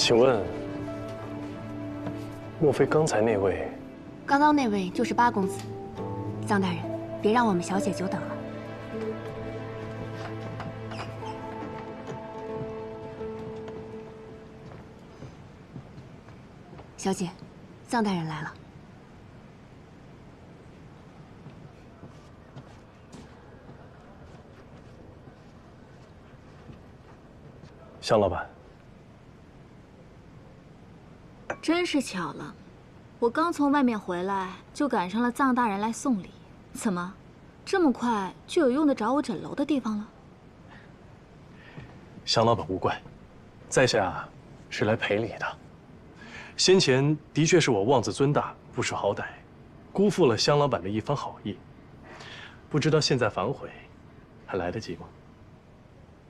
请问，莫非刚才那位？刚刚那位就是八公子。臧大人，别让我们小姐久等了。小姐，臧大人来了。向老板，真是巧了，我刚从外面回来，就赶上了臧大人来送礼。怎么，这么快就有用得着我诊楼的地方了？向老板勿怪，在下是来赔礼的。先前的确是我妄自尊大，不识好歹，辜负了向老板的一番好意。不知道现在反悔，还来得及吗？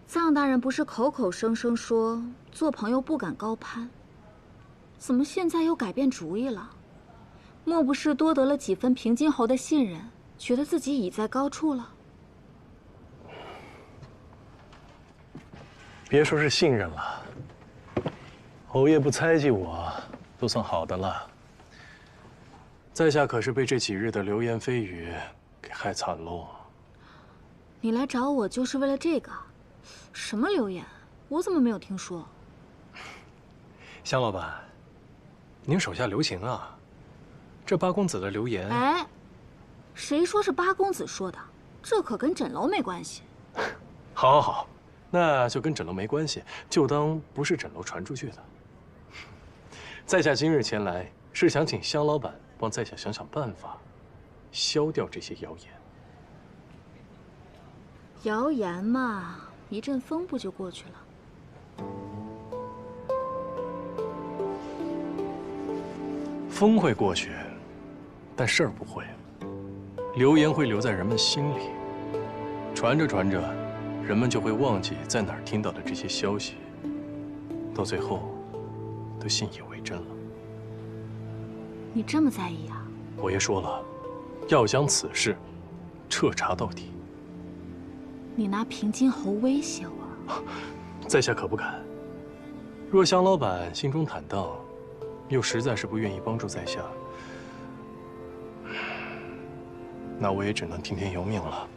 臧大人不是口口声声说做朋友不敢高攀，怎么现在又改变主意了？莫不是多得了几分平津侯的信任，觉得自己已在高处了？别说是信任了，侯爷不猜忌我，都算好的了。在下可是被这几日的流言蜚语给害惨喽。你来找我就是为了这个？什么流言？我怎么没有听说？向老板，您手下留情啊！这八公子的流言……哎，谁说是八公子说的？这可跟诊楼没关系。好，好，好，那就跟诊楼没关系，就当不是诊楼传出去的。在下今日前来，是想请向老板帮在下想想办法，消掉这些谣言。谣言嘛，一阵风不就过去了？风会过去，但事儿不会。流言会留在人们心里，传着传着，人们就会忘记在哪儿听到的这些消息，到最后都信以为真了。你这么在意啊？我爷说了，要将此事彻查到底。你拿平津侯威胁我？在下可不敢。若向老板心中坦荡，又实在是不愿意帮助在下，那我也只能听天由命了。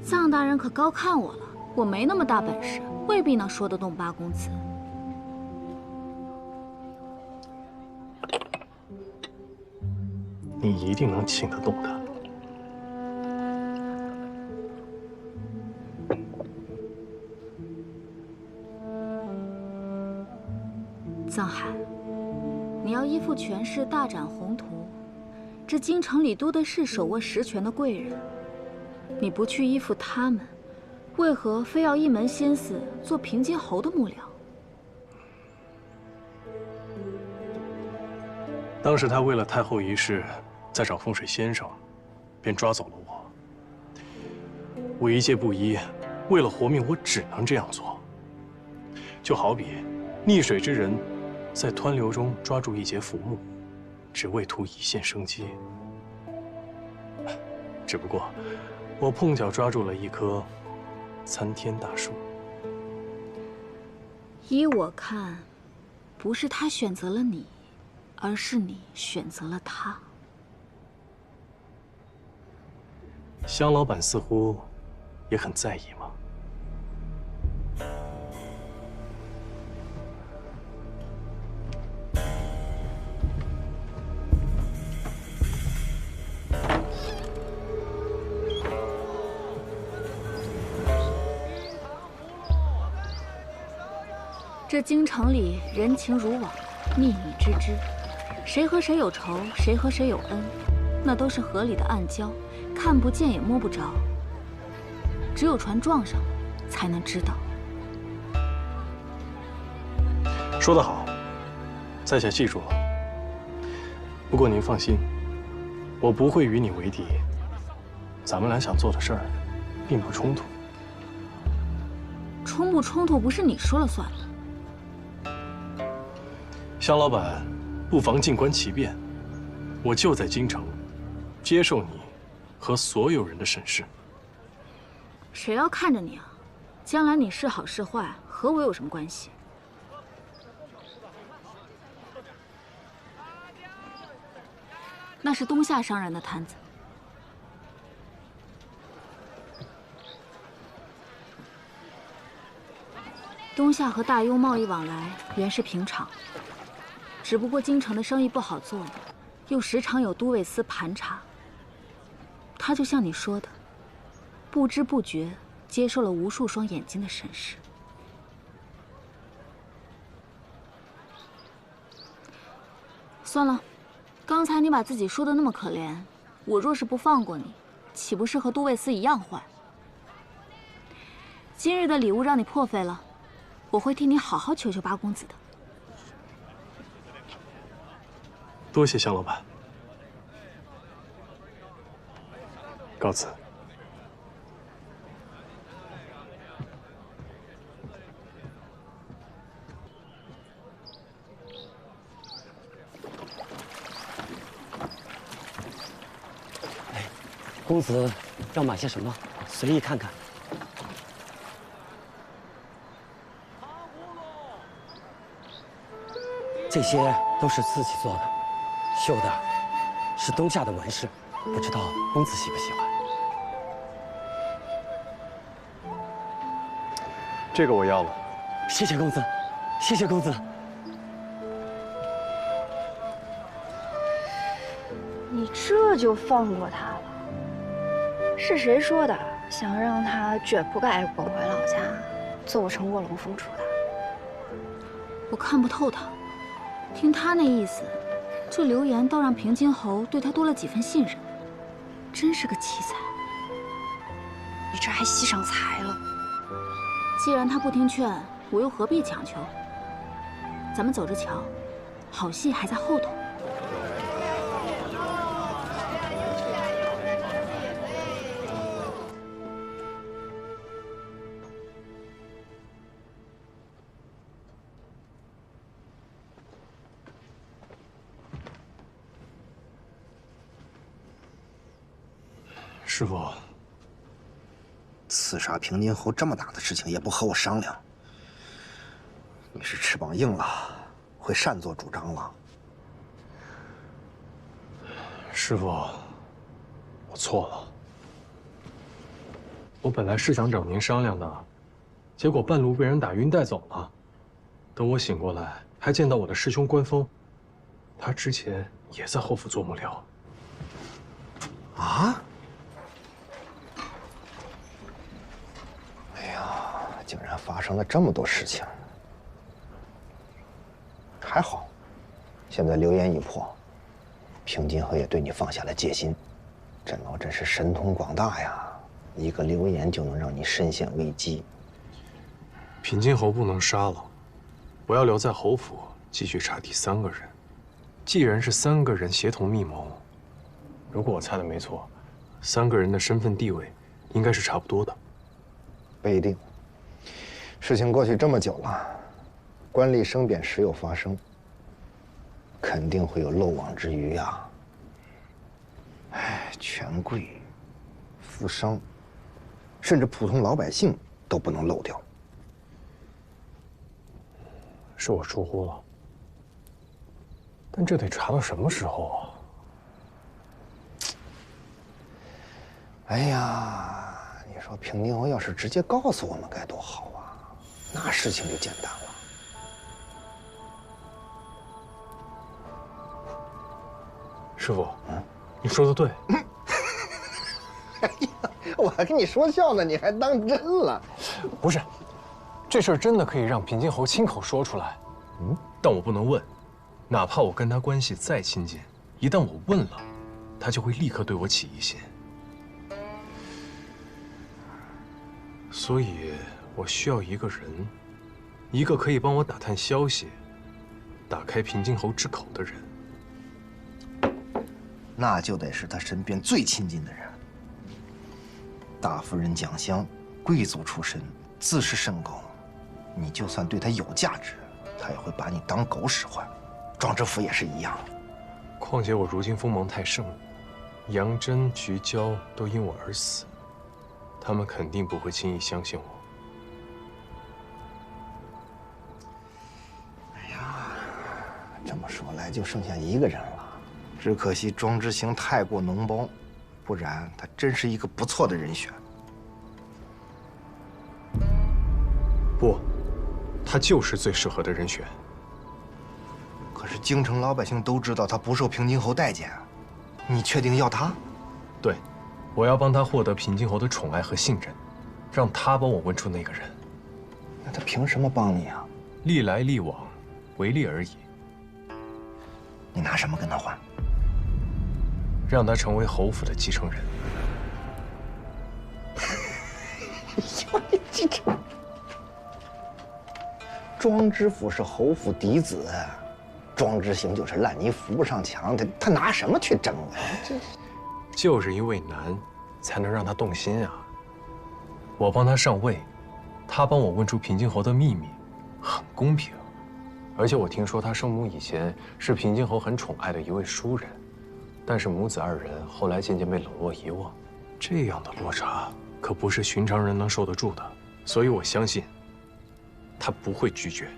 臧大人可高看我了，我没那么大本事，未必能说得动八公子。你一定能请得动他。臧海，你要依附权势，大展宏图。这京城里多的是手握实权的贵人，你不去依附他们，为何非要一门心思做平津侯的幕僚？当时他为了太后一事，在找风水先生，便抓走了我。我一介布衣，为了活命，我只能这样做。就好比溺水之人，在湍流中抓住一节浮木，只为图一线生机。只不过，我碰巧抓住了一棵参天大树。依我看，不是他选择了你，而是你选择了他。香老板似乎也很在意吗？这京城里人情如网，秘密之知，谁和谁有仇，谁和谁有恩，那都是河里的暗礁，看不见也摸不着。只有船撞上了，才能知道。说得好，在下记住了。不过您放心，我不会与你为敌。咱们俩想做的事儿，并不冲突。冲不冲突不是你说了算的。香老板，不妨静观其变。我就在京城，接受你和所有人的审视。谁要看着你啊？将来你是好是坏，和我有什么关系？那是东夏商人的摊子。东夏和大庸贸易往来原是平常，只不过京城的生意不好做，又时常有都尉司盘查。他就像你说的，不知不觉接受了无数双眼睛的审视。算了，刚才你把自己说的那么可怜，我若是不放过你，岂不是和都尉司一样坏？今日的礼物让你破费了，我会替你好好求求八公子的。多谢向老板，告辞。公子要买些什么？随意看看。这些都是自己做的，绣的是东夏的纹饰，不知道公子喜不喜欢？这个我要了。谢谢公子，谢谢公子。你这就放过他了？是谁说的？想让他卷铺盖滚回老家，做成卧龙凤雏的？我看不透他，听他那意思，这流言倒让平津侯对他多了几分信任，真是个奇才。你这还惜上才了？既然他不听劝，我又何必强求？咱们走着瞧，好戏还在后头。师傅，刺杀平津侯这么大的事情也不和我商量，你是翅膀硬了，会擅作主张了？师傅，我错了。我本来是想找您商量的，结果半路被人打晕带走了。等我醒过来，还见到我的师兄关峰，他之前也在后府做幕僚。啊？竟然发生了这么多事情，还好，现在流言一破，平津侯也对你放下了戒心。甄老真是神通广大呀，一个流言就能让你身陷危机。平津侯不能杀了，我要留在侯府继续查第三个人。既然是三个人协同密谋，如果我猜的没错，三个人的身份地位应该是差不多的。不一定。事情过去这么久了，官吏生贬时有发生，肯定会有漏网之鱼呀。哎，权贵、富商，甚至普通老百姓都不能漏掉。是我疏忽了，但这得查到什么时候啊？哎呀，你说平津侯要是直接告诉我们该多好啊！那事情就简单了。师傅，你说的对。哎呀，我还跟你说笑呢，你还当真了？不是，这事儿真的可以让平津侯亲口说出来。但我不能问，哪怕我跟他关系再亲近，一旦我问了，他就会立刻对我起疑心。所以，我需要一个人，一个可以帮我打探消息、打开平津侯之口的人。那就得是他身边最亲近的人。大夫人蒋襄，贵族出身，自视甚高，你就算对他有价值，他也会把你当狗使唤。庄知府也是一样。况且我如今锋芒太盛，杨真、菊娇都因我而死，他们肯定不会轻易相信我。哎呀，这么说来就剩下一个人了。只可惜庄之行太过脓包，不然他真是一个不错的人选。不，他就是最适合的人选。可是京城老百姓都知道他不受平津侯待见，你确定要他？对，我要帮他获得平津侯的宠爱和信任，让他帮我问出那个人。那他凭什么帮你啊？历来历往，为利而已。你拿什么跟他换？让他成为侯府的继承人。庄知府是侯府嫡子，庄之行就是烂泥扶不上墙，他拿什么去争啊？这就是因为难，才能让他动心啊。我帮他上位，他帮我问出平津侯的秘密，很公平。而且我听说他生母以前是平津侯很宠爱的一位淑人，但是母子二人后来渐渐被冷落遗忘，这样的落差可不是寻常人能受得住的。所以我相信，他不会拒绝。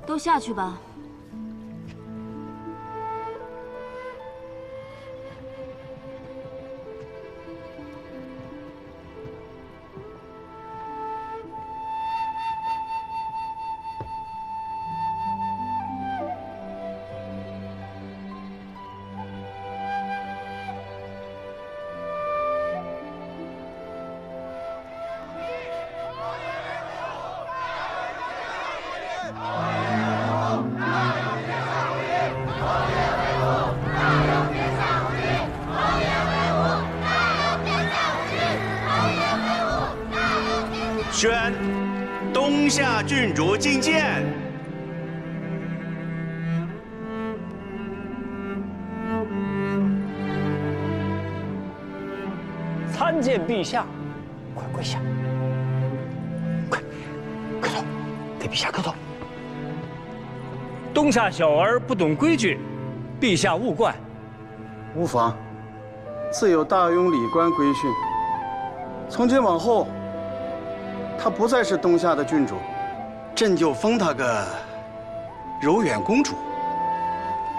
都下去吧。宣东夏郡主觐见。参见陛下，快跪下，快磕头，给陛下磕头。东夏小儿不懂规矩，陛下勿怪。无妨，自有大庸礼官规训。从今往后，她不再是东夏的郡主，朕就封她个柔远公主。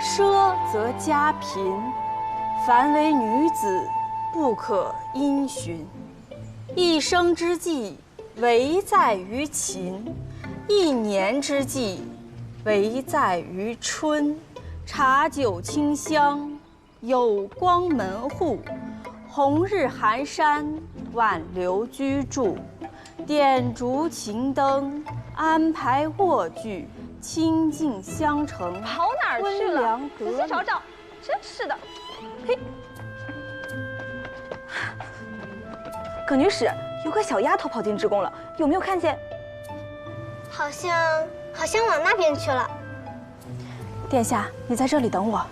奢则家贫，凡为女子，不可因循。一生之计，唯在于勤；一年之计，唯在于春。茶酒清香，有光门户；红日寒山，挽留居住。点烛擎灯，安排卧具，清静相承。跑哪儿去了？仔细找找，真是的。嘿，葛女使，有个小丫头跑进职宫了，有没有看见？好像往那边去了。殿下，你在这里等我，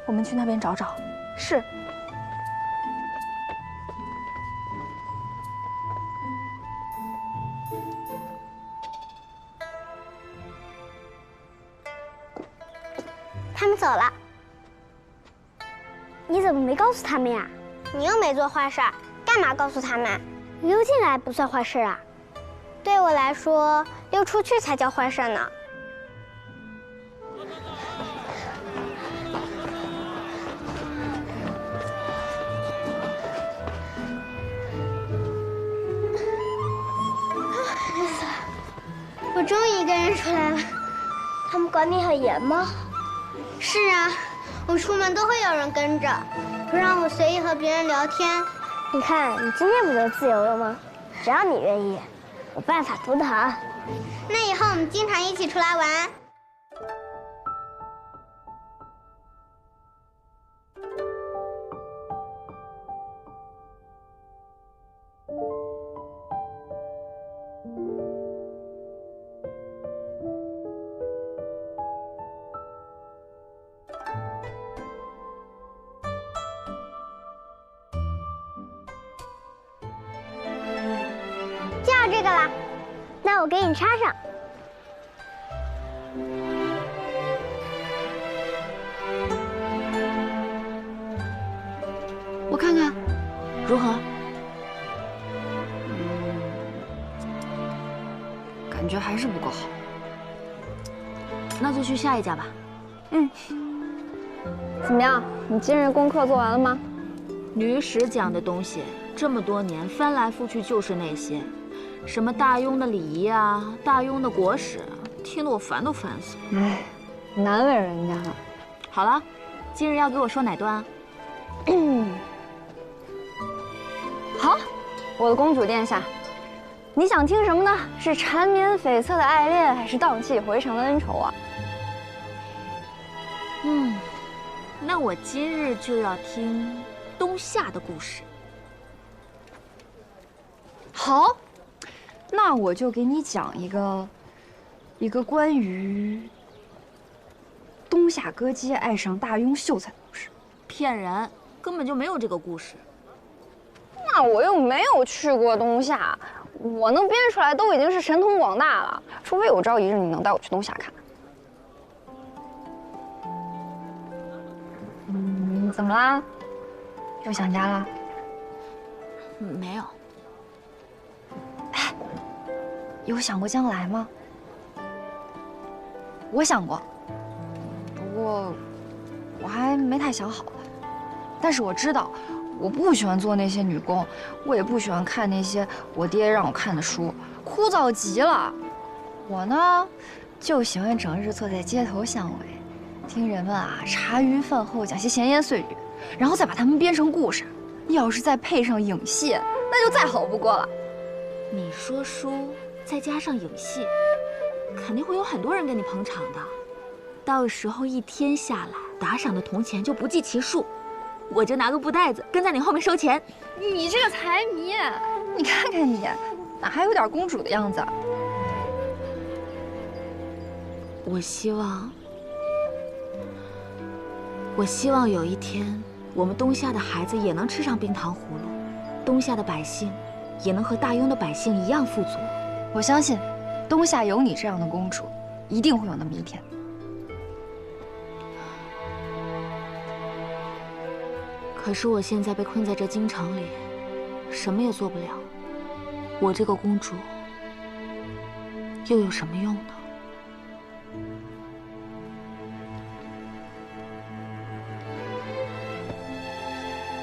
我们去那边找找。是。他们走了。你怎么没告诉他们呀？你又没做坏事，干嘛告诉他们？溜进来不算坏事啊。对我来说，溜出去才叫坏事呢。我终于一个人出来了。他们管你很严吗？是啊，我出门都会有人跟着。不让我随意和别人聊天。你看，你今天不就自由了吗？只要你愿意，我办法多的很。那以后我们经常一起出来玩。就要这个了，那我给你插上。我看看，如何？感觉还是不够好。那就去下一家吧。怎么样？你今日功课做完了吗？女史讲的东西，这么多年翻来覆去就是那些，什么大庸的礼仪啊，大庸的国史，听得我烦都烦死了。哎，难为人家了。好了，今日要给我说哪段啊？好，我的公主殿下，你想听什么呢？是缠绵悱恻的爱恋，还是荡气回肠的恩仇啊？那我今日就要听冬夏的故事。好，那我就给你讲一个关于冬夏歌姬爱上大庸秀才的故事。骗人，根本就没有这个故事。那我又没有去过冬夏，我能编出来都已经是神通广大了，除非有朝一日你能带我去冬夏看。怎么啦？又想家了？没有。哎，有想过将来吗？我想过，不过我还没太想好。但是我知道，我不喜欢做那些女工，我也不喜欢看那些我爹让我看的书，枯燥极了。我呢，就喜欢整日坐在街头巷尾，听人们茶余饭后讲些闲言碎语，然后再把它们编成故事。要是再配上影戏，那就再好不过了。你说书再加上影戏，肯定会有很多人给你捧场的。到时候一天下来，打赏的铜钱就不计其数，我就拿个布袋子跟在你后面收钱。你这个财迷，你看看你，哪还有点公主的样子？我希望有一天，我们冬夏的孩子也能吃上冰糖葫芦，冬夏的百姓也能和大庸的百姓一样富足。我相信，冬夏有你这样的公主，一定会有那么一天。可是我现在被困在这京城里，什么也做不了。我这个公主又有什么用呢？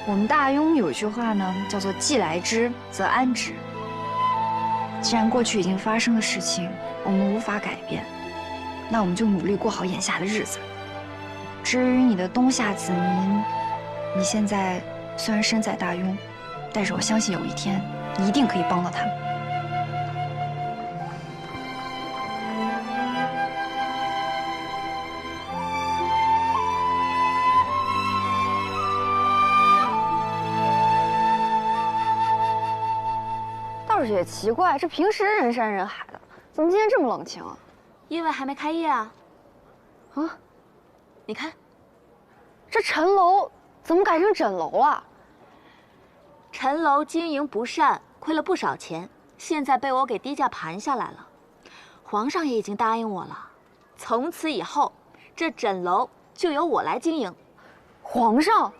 我们大庸有句话呢，叫做“既来之，则安之”。既然过去已经发生的事情我们无法改变，那我们就努力过好眼下的日子。至于你的冬夏子民，你现在虽然身在大庸，但是我相信有一天你一定可以帮到他们。倒是也奇怪，这平时人山人海的，怎么今天这么冷清啊？因为还没开业啊。啊，你看，这陈楼怎么改成枕楼了？陈楼经营不善，亏了不少钱，现在被我给低价盘下来了。皇上也已经答应我了，从此以后，这枕楼就由我来经营。皇上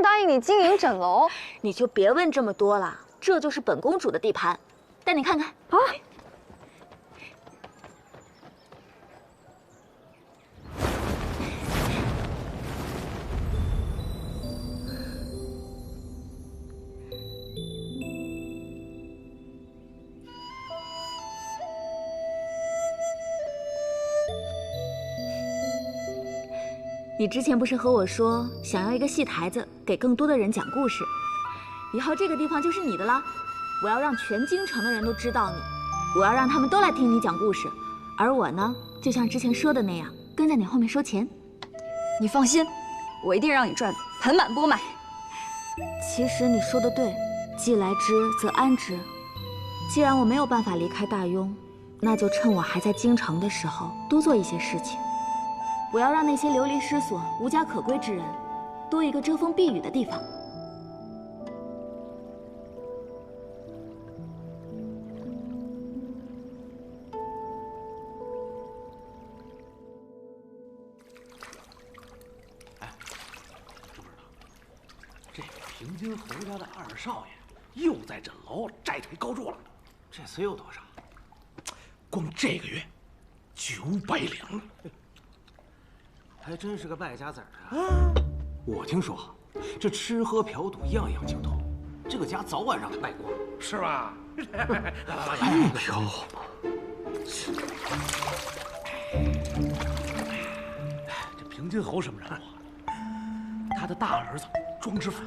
答应你经营枕楼，你就别问这么多了。这就是本公主的地盘，带你看看啊！你之前不是和我说想要一个戏台子，给更多的人讲故事？以后这个地方就是你的了。我要让全京城的人都知道你，我要让他们都来听你讲故事。而我呢，就像之前说的那样，跟在你后面收钱。你放心，我一定让你赚得盆满钵满。其实你说的对，既来之则安之。既然我没有办法离开大庸，那就趁我还在京城的时候多做一些事情。我要让那些流离失所、无家可归之人，多一个遮风避雨的地方。平津侯家的二少爷又在枕楼债台高筑了，这厮有多少？光这个月900两，还真是个败家子儿啊！我听说这吃喝嫖赌样样精通，这个家早晚让他败光，是吧？来，飘嘛！这平津侯什么人物？他的大儿子庄知府。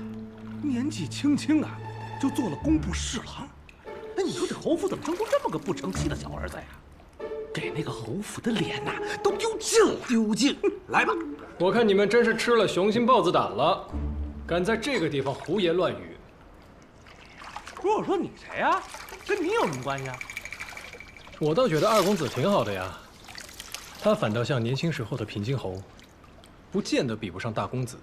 年纪轻轻啊，就做了工部侍郎。那你说这侯府怎么生出这么个不成器的小儿子呀？给那个侯府的脸呐，都丢尽了。丢尽！来吧，我看你们真是吃了雄心豹子胆了，敢在这个地方胡言乱语。不是我说你谁呀？跟你有什么关系啊？我倒觉得二公子挺好的呀，他反倒像年轻时候的平津侯，不见得比不上大公子。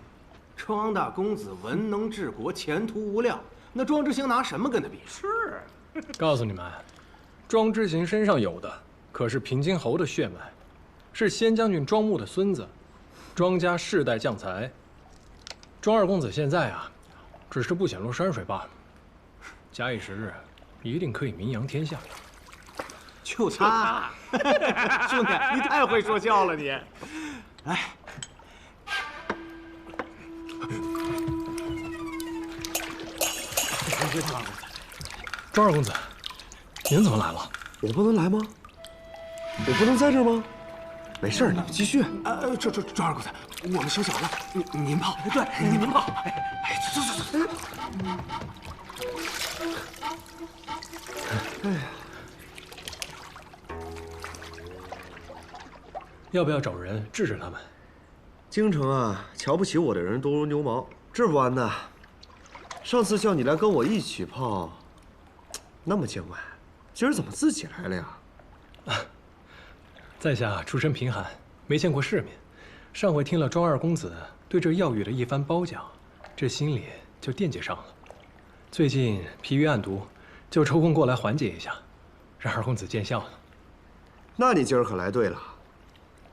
庄大公子文能治国，前途无量。那庄之行拿什么跟他比？是。告诉你们，庄之行身上有的可是平津侯的血脉，是先将军庄牧的孙子，庄家世代将才。庄二公子现在啊，只是不显露山水罢了。假以时日，一定可以名扬天下。就他，兄弟，你太会说笑了你。来。庄二公子，您怎么来了？我不能来吗？我不能在这儿吗？没事，你们继续。庄二公子，我们休息完了，您泡。对，您泡。走。哎呀，要不要找人治治他们？京城啊，瞧不起我的人多如牛毛，治不完的。上次叫你来跟我一起泡，那么见外，今儿怎么自己来了呀？在下出身贫寒，没见过世面。上回听了庄二公子对这药浴的一番褒奖，这心里就惦记上了。最近疲于案牍，就抽空过来缓解一下，让二公子见笑了。那你今儿可来对了，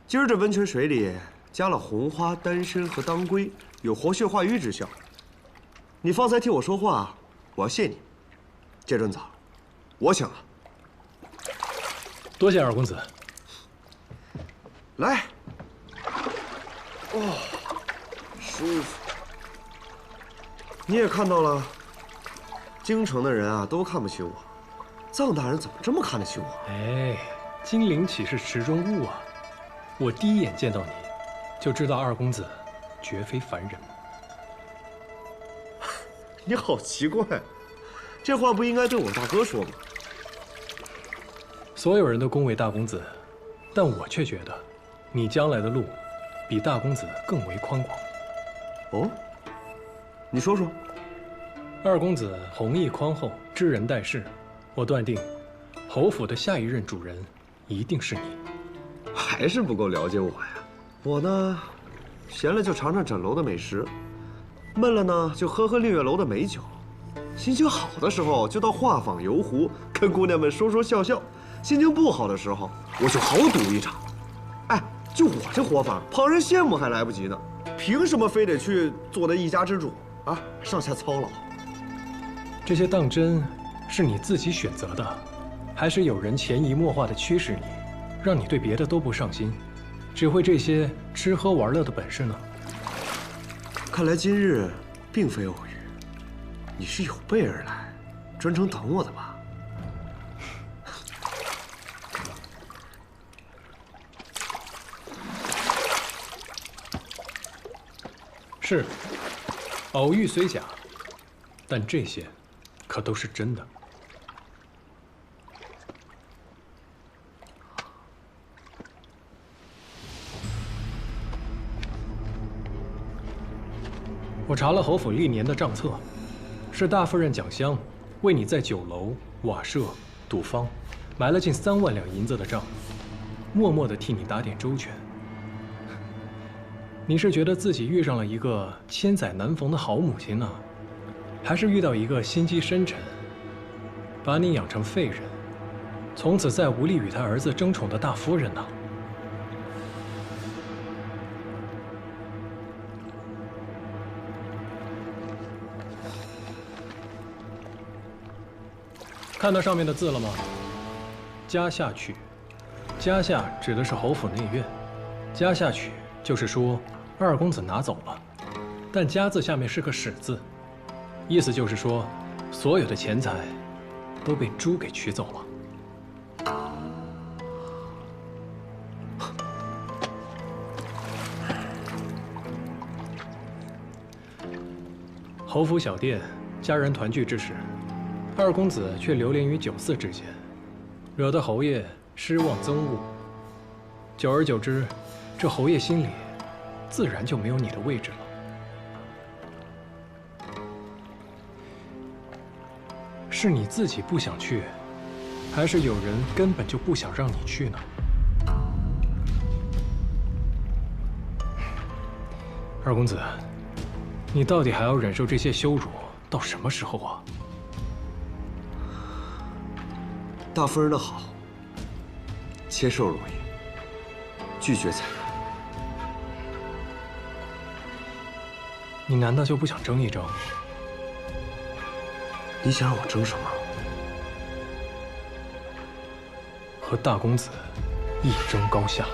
今儿这温泉水里加了红花、丹参和当归，有活血化瘀之效。你方才替我说话，我要谢你。这顿早，我请了。多谢二公子。来。哦，舒服。你也看到了，京城的人啊都看不起我，臧大人怎么这么看得起我？哎，金陵岂是池中物啊！我第一眼见到你，就知道二公子绝非凡人。你好奇怪，这话不应该对我大哥说吗？所有人都恭维大公子，但我却觉得，你将来的路，比大公子更为宽广。哦，你说说。二公子弘毅宽厚，知人待事，我断定，侯府的下一任主人一定是你。还是不够了解我呀。我呢，闲了就尝尝枕楼的美食。闷了呢，就喝喝丽月楼的美酒；心情好的时候，就到画舫游湖，跟姑娘们说说笑笑；心情不好的时候，我就豪赌一场。哎，就我这活法，旁人羡慕还来不及呢，凭什么非得去做那一家之主啊？上下操劳。这些当真是你自己选择的，还是有人潜移默化地驱使你，让你对别的都不上心，只会这些吃喝玩乐的本事呢？看来今日并非偶遇，你是有备而来，专程等我的吧？是，偶遇虽假，但这些可都是真的。我查了侯府历年的账册，是大夫人蒋香为你在酒楼、瓦舍、赌坊埋了近3万两银子的账，默默地替你打点周全。你是觉得自己遇上了一个千载难逢的好母亲呢，还是遇到一个心机深沉，把你养成废人，从此再无力与他儿子争宠的大夫人呢？看到上面的字了吗？家下曲，家下指的是侯府内院，家下曲就是说二公子拿走了，但家字下面是个史字，意思就是说所有的钱财都被猪给取走了。侯府小店，家人团聚之时，二公子却流连于酒肆之间，惹得侯爷失望憎恶。久而久之，这侯爷心里自然就没有你的位置了。是你自己不想去，还是有人根本就不想让你去呢？二公子，你到底还要忍受这些羞辱到什么时候啊？大夫人的好，接受容易，拒绝才难。你难道就不想争一争？你想让我争什么？和大公子一争高下。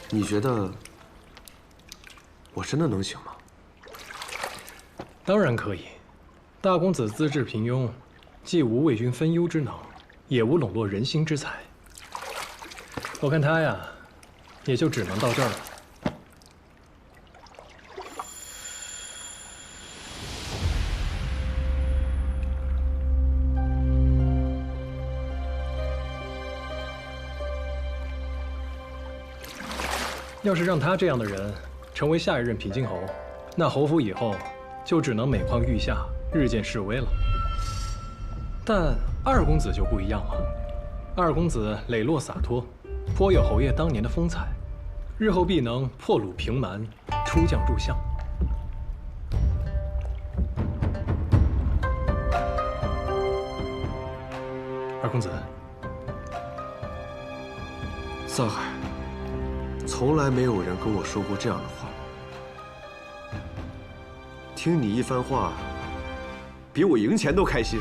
你觉得我真的能行吗？当然可以。大公子资质平庸，既无为君分忧之能，也无笼络人心之才。我看他呀，也就只能到这儿了。要是让他这样的人成为下一任平津侯，那侯府以后就只能每况愈下，日渐式微了。但二公子就不一样了，二公子磊落洒脱，颇有侯爷当年的风采，日后必能破虏平蛮，出将入相。二公子，藏海，从来没有人跟我说过这样的话。听你一番话，比我赢钱都开心。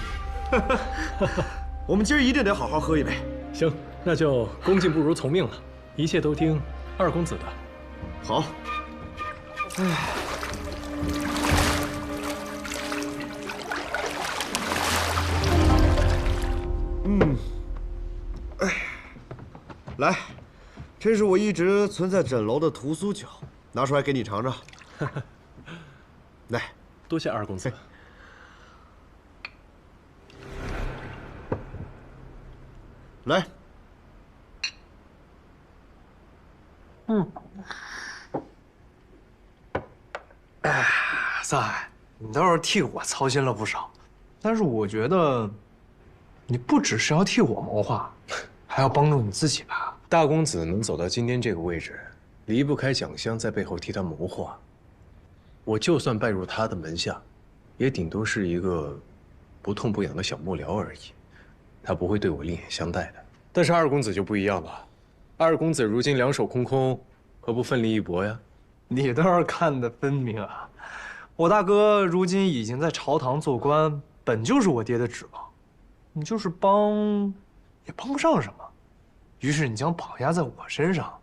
我们今儿一定得好好喝一杯。行，那就恭敬不如从命了，一切都听二公子的。好。来，这是我一直存在枕楼的屠苏酒，拿出来给你尝尝。来，多谢二公子。来，哎，三海，你倒是替我操心了不少，但是我觉得，你不只是要替我谋划，还要帮助你自己吧。大公子能走到今天这个位置，离不开蒋香在背后替他谋划。我就算拜入他的门下，也顶多是一个不痛不痒的小幕僚而已，他不会对我另眼相待的。但是二公子就不一样了，二公子如今两手空空，何不奋力一搏呀？你倒是看得分明啊！我大哥如今已经在朝堂做官，本就是我爹的指望，你就是帮，也帮不上什么。于是你将榜压在我身上，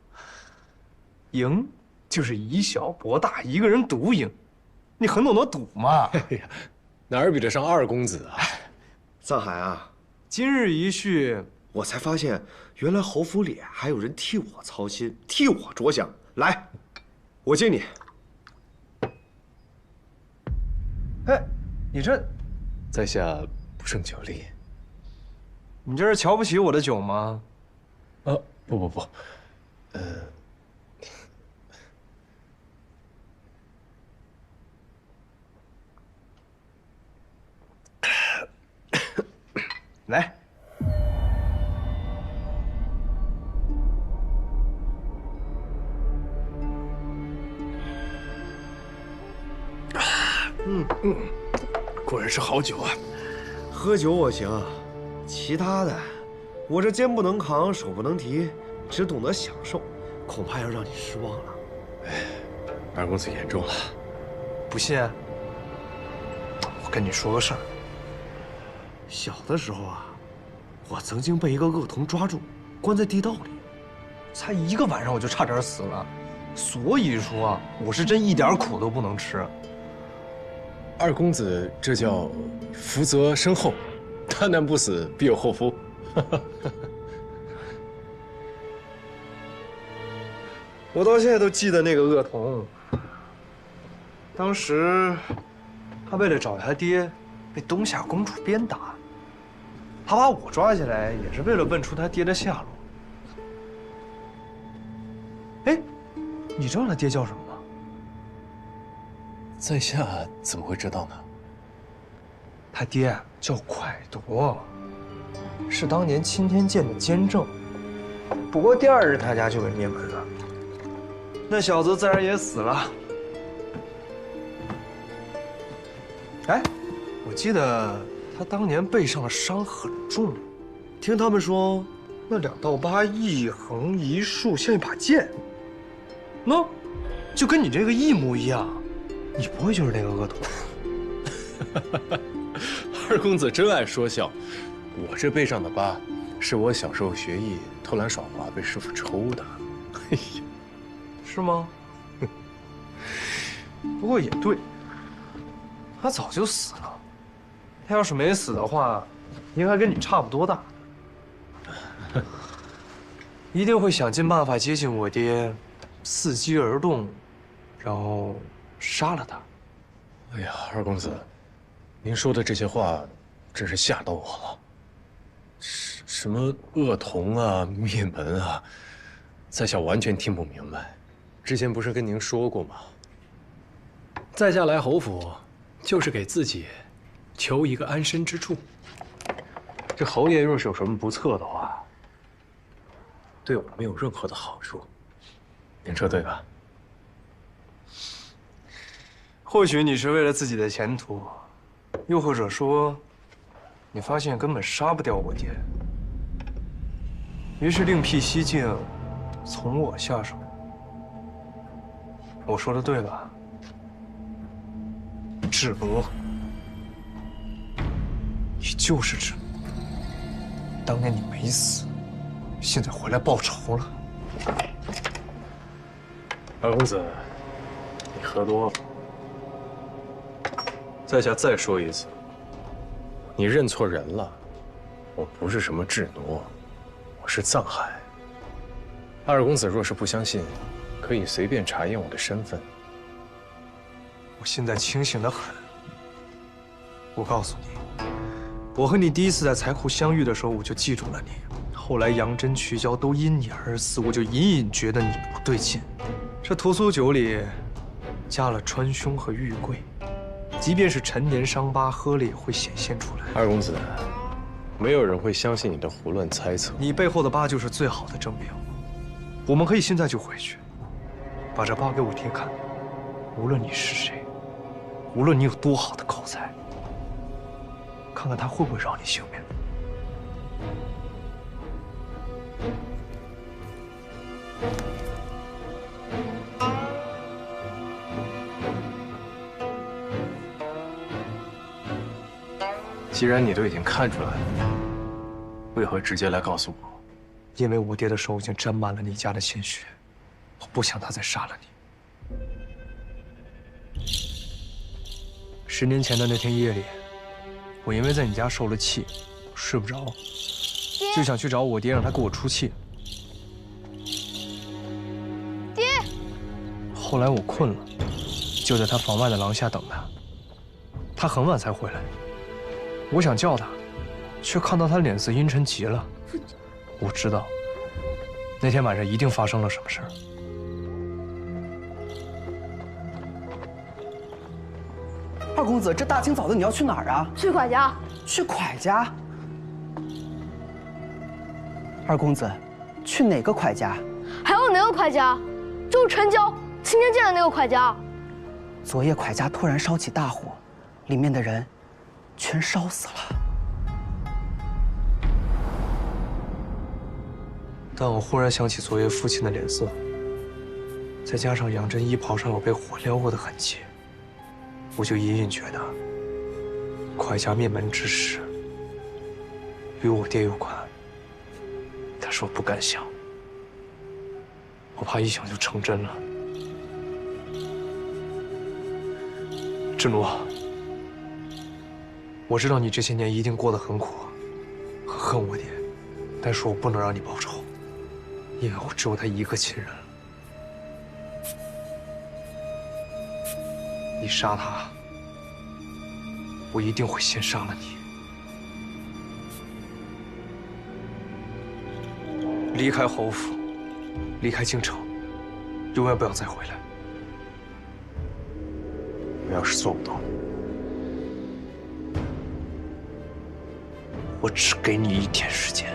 赢就是以小博大，一个人独赢。你很懂得赌嘛？哎呀，哪儿比得上二公子啊！藏海啊，今日一叙，我才发现原来侯府里还有人替我操心，替我着想。来，我敬你。哎，你这，在下不胜酒力。你这是瞧不起我的酒吗？不，来。果然是好酒啊！喝酒我行，其他的，我这肩不能扛，手不能提，只懂得享受，恐怕要让你失望了。二公子言重了。不信？我跟你说个事儿。小的时候啊，我曾经被一个恶童抓住，关在地道里，才1个晚上我就差点死了，所以说啊，我是真一点苦都不能吃。二公子这叫福泽深厚，大难不死必有后福。我到现在都记得那个恶童，当时他为了找他爹，被东夏公主鞭打。他把我抓起来，也是为了问出他爹的下落。哎，你知道他爹叫什么吗？在下怎么会知道呢？他爹叫蒯夺，是当年钦天监的监正。不过第2日他家就给灭门了，那小子自然也死了。哎，我记得他当年背上的伤很重，听他们说，那2道疤一横一竖，像一把剑。喏，就跟你这个一模一样。你不会就是那个恶童？二公子真爱说笑，我这背上的疤，是我小时候学艺偷懒耍滑被师傅抽的。哎呀，是吗？不过也对，他早就死了。他要是没死的话，应该跟你差不多大。一定会想尽办法接近我爹，伺机而动，然后杀了他。哎呀，二公子，您说的这些话，真是吓到我了。什么恶童啊、灭门啊，在下完全听不明白。之前不是跟您说过吗？在下来侯府，就是给自己求一个安身之处。这侯爷若是有什么不测的话，对我没有任何的好处。您说对吧？或许你是为了自己的前途，又或者说，你发现根本杀不掉我爹，于是另辟蹊径，从我下手。我说的对吧？芷罗，你就是芷罗。当年你没死，现在回来报仇了。二公子，你喝多了。在下再说一次，你认错人了。我不是什么智挪，我是藏海。二公子若是不相信，可以随便查验我的身份。我现在清醒得很。我告诉你，我和你第一次在财库相遇的时候，我就记住了你。后来杨真、曲娇都因你而死，我就隐隐觉得你不对劲。这屠苏酒里加了川芎和玉桂，即便是陈年伤疤，喝了也会显现出来。二公子，没有人会相信你的胡乱猜测。你背后的疤就是最好的证明。我们可以现在就回去，把这疤给我爹看。无论你是谁，无论你有多好的口才，看看他会不会饶你性命。既然你都已经看出来了，为何直接来告诉我？因为我爹的手已经沾满了你家的鲜血，我不想他再杀了你。10年前的那天夜里，我因为在你家受了气，睡不着，就想去找我爹，让他给我出气。爹。后来我困了，就在他房外的廊下等他。他很晚才回来，我想叫他，却看到他脸色阴沉极了。我知道，那天晚上一定发生了什么事儿。二公子，这大清早的你要去哪儿啊？去蒯家。去蒯家？二公子，去哪个蒯家？还有哪个蒯家？就是陈娇亲天见的那个蒯家。昨夜蒯家突然烧起大火，里面的人全烧死了。但我忽然想起昨夜父亲的脸色，再加上杨真衣袍上有被火燎过的痕迹，我就隐隐觉得蒯家灭门之事与我爹有关。但是我不敢想，我怕一想就成真了。真罗，我知道你这些年一定过得很苦，很恨我爹，但是我不能让你报仇，因为我只有他一个亲人了。你杀他，我一定会先杀了你。离开侯府，离开京城，永远不要再回来。我要是做不到，我只给你1天时间。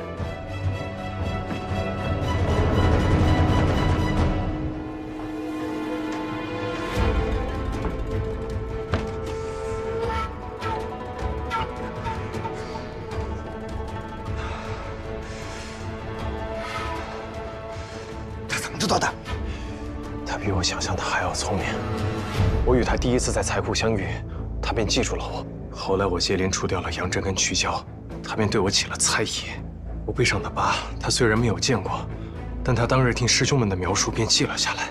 知道的，他比我想象的还要聪明。我与他第一次在财库相遇，他便记住了我。后来我接连除掉了杨真跟曲娇，他便对我起了猜疑。我背上的疤，他虽然没有见过，但他当日听师兄们的描述便记了下来。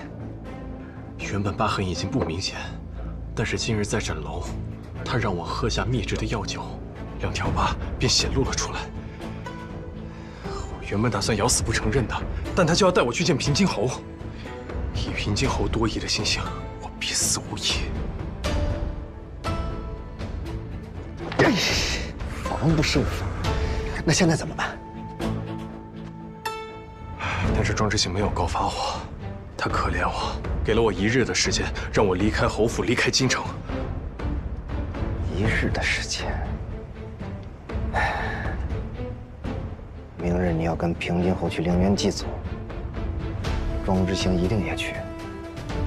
原本疤痕已经不明显，但是今日在诊楼，他让我喝下秘制的药酒，2条疤便显露了出来。我原本打算咬死不承认的，但他就要带我去见平津侯。以平津侯多疑的心性，我必死无疑。防不胜防。那现在怎么办？但是庄之行没有告发我，他可怜我，给了我1日的时间，让我离开侯府，离开京城。1日的时间。明日你要跟平津侯去陵园祭祖，庄之行一定也去。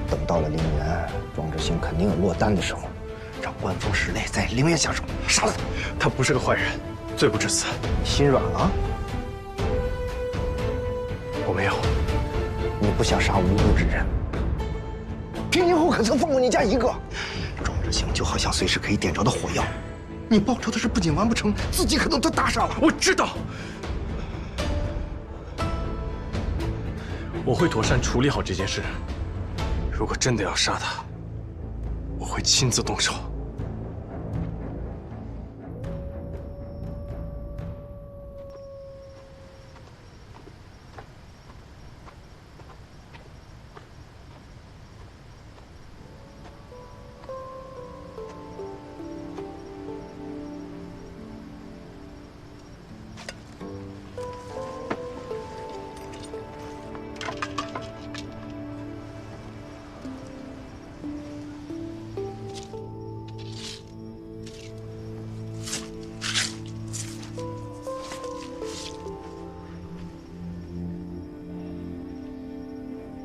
等到了陵园，庄之行肯定有落单的时候，让官封室内在陵园下手，杀了他。他不是个坏人，罪不至死。心软了？我没有。你不想杀无辜之人？平津侯可曾放过你家一个？庄之行就好像随时可以点着的火药，你报仇的事不仅完不成，自己可能都搭上了。我知道。我会妥善处理好这件事。如果真的要杀他，我会亲自动手。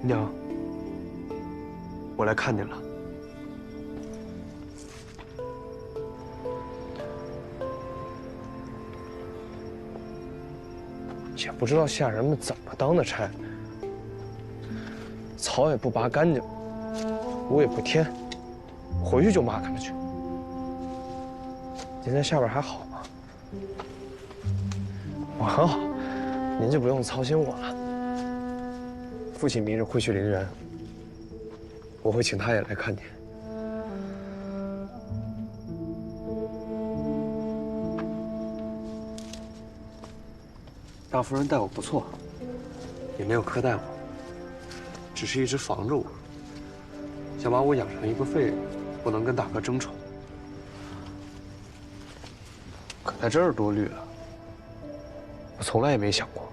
娘，我来看您了。也不知道下人们怎么当的差，草也不拔干净，屋也不添，回去就骂他们去。您在下边还好吗？我很好，您就不用操心我了。父亲明日会去陵园，我会请他也来看您。大夫人待我不错，也没有苛待我，只是一直防着我，想把我养成一个废人，不能跟大哥争宠。可在这儿多虑了，我从来也没想过。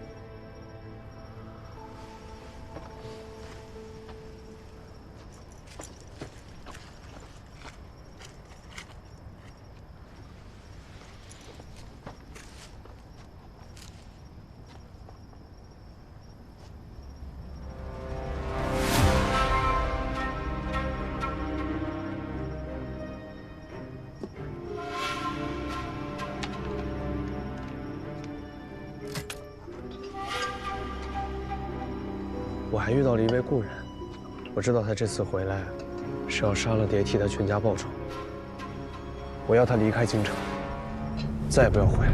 我还遇到了一位故人，我知道他这次回来是要杀了蝶替他全家报仇。我要他离开京城，再也不要回来。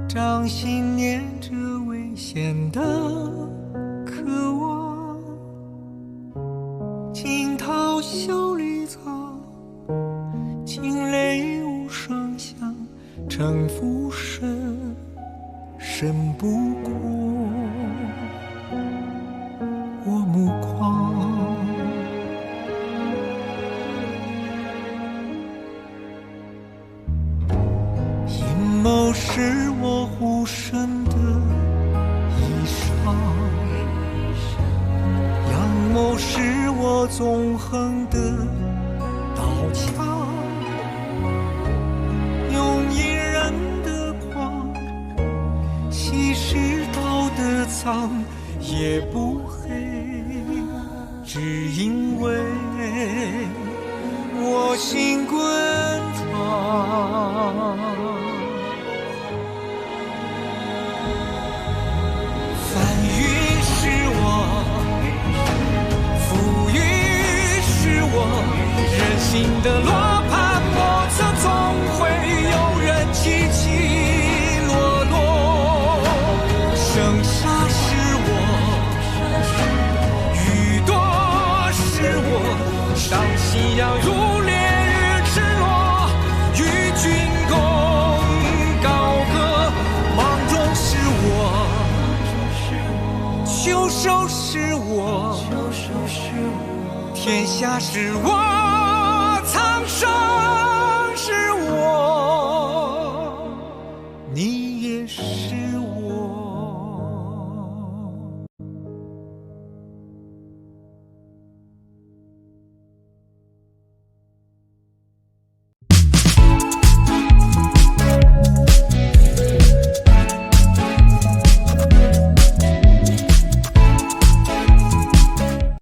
掌心念着危险的渴望，惊涛笑里藏，惊雷无声响，城府深，深不过我目眶。阴谋是我护身的衣裳，阳谋是我纵横的刀枪，用隐忍的狂，稀释道德藏，也不黑，只因为我心滚烫。人心的罗盘莫测，总会有人起起落落。盛夏是我，雨多是我，上夕阳如烈日赤裸，与君共高歌。芒种是我，秋收是我，天下是我。